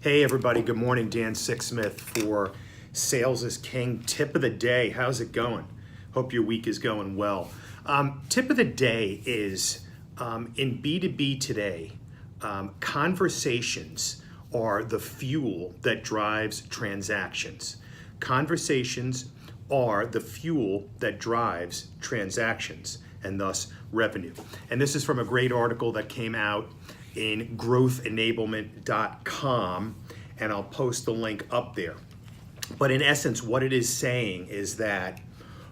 Hey everybody, good morning. Dan Sixsmith for Sales is King. Tip of the day, how's it going? Hope your week is going well. Tip of the day is in B2B today, conversations are the fuel that drives transactions. Conversations are the fuel that drives transactions and thus revenue. And this is from a great article that came out in growthenablement.com, and I'll post the link up there. But in essence, what it is saying is that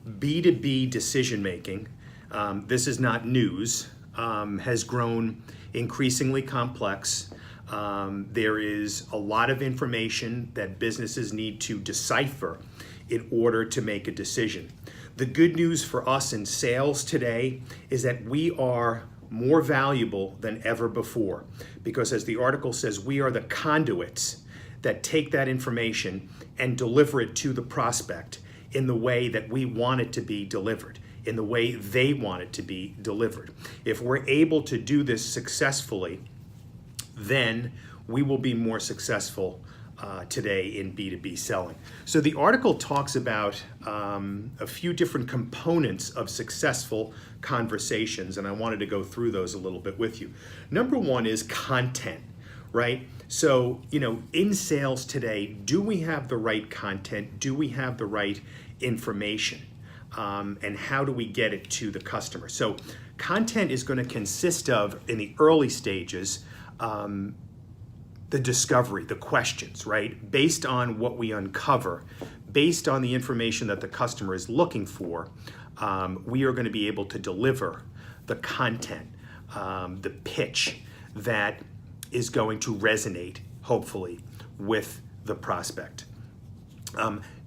B2B decision making, this is not news, has grown increasingly complex. There is a lot of information that businesses need to decipher in order to make a decision. The good news for us in sales today is that we are more valuable than ever before, because as the article says, we are the conduits that take that information and deliver it to the prospect in the way that we want it to be delivered, in the way they want it to be delivered. If we're able to do this successfully, then we will be more successful today in B2B selling. So the article talks about a few different components of successful conversations, and I wanted to go through those a little bit with you. Number one is content, right? So, in sales today, do we have the right content? Do we have the right information? And how do we get it to the customer? So content is going to consist of, in the early stages, the discovery, the questions, right? Based on what we uncover, based on the information that the customer is looking for, we are going to be able to deliver the content, the pitch that is going to resonate, hopefully, with the prospect.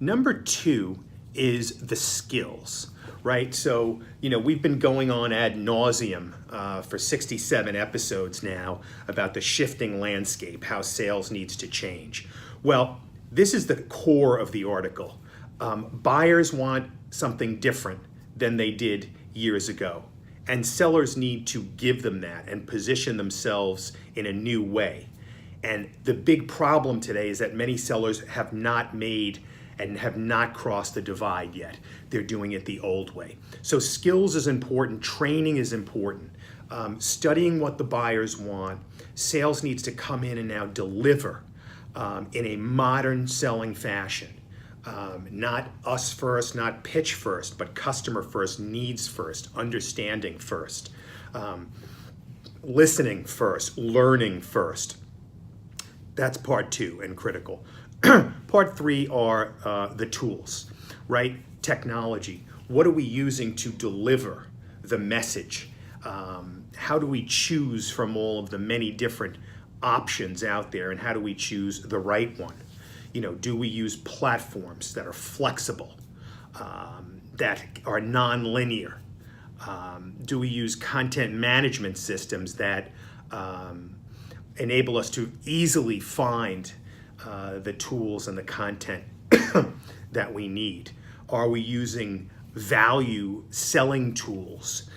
Number two is the skills, right? So, we've been going on ad nauseum for 67 episodes now about the shifting landscape, how sales needs to change. Well, this is the core of the article. Buyers want something different than they did years ago, and sellers need to give them that and position themselves in a new way. And the big problem today is that many sellers have not made and have not crossed the divide yet. They're doing it the old way. So skills is important, training is important, studying what the buyers want. Sales needs to come in and now deliver in a modern selling fashion. Not us first, not pitch first, but customer first, needs first, understanding first, listening first, learning first. That's part two and critical. Part three are the tools, right? Technology. What are we using to deliver the message? How do we choose from all of the many different options out there, and how do we choose the right one? Do we use platforms that are flexible, that are non-linear? Do we use content management systems that enable us to easily find the tools and the content that we need? Are we using value selling tools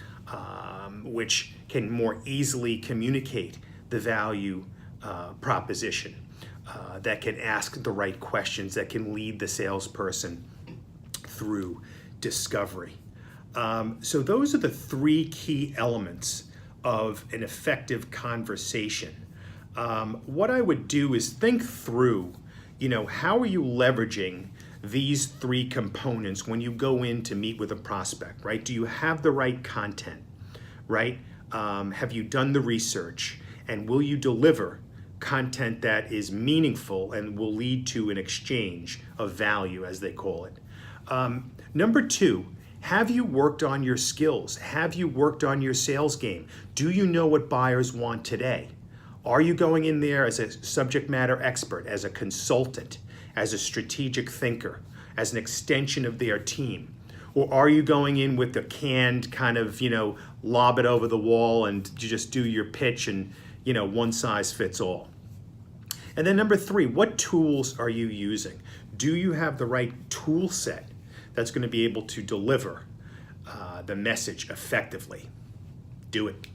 which can more easily communicate the value proposition, that can ask the right questions, that can lead the salesperson through discovery? So those are the three key elements of an effective conversation. What I would do is think through, how are you leveraging these three components when you go in to meet with a prospect, right? Do you have the right content, right? Have you done the research? And will you deliver content that is meaningful and will lead to an exchange of value, as they call it? Number two, have you worked on your skills? Have you worked on your sales game? Do you know what buyers want today? Are you going in there as a subject matter expert, as a consultant, as a strategic thinker, as an extension of their team? Or are you going in with the canned kind of, lob it over the wall and you just do your pitch and, one size fits all? And then number three, what tools are you using? Do you have the right tool set that's going to be able to deliver the message effectively? Do it.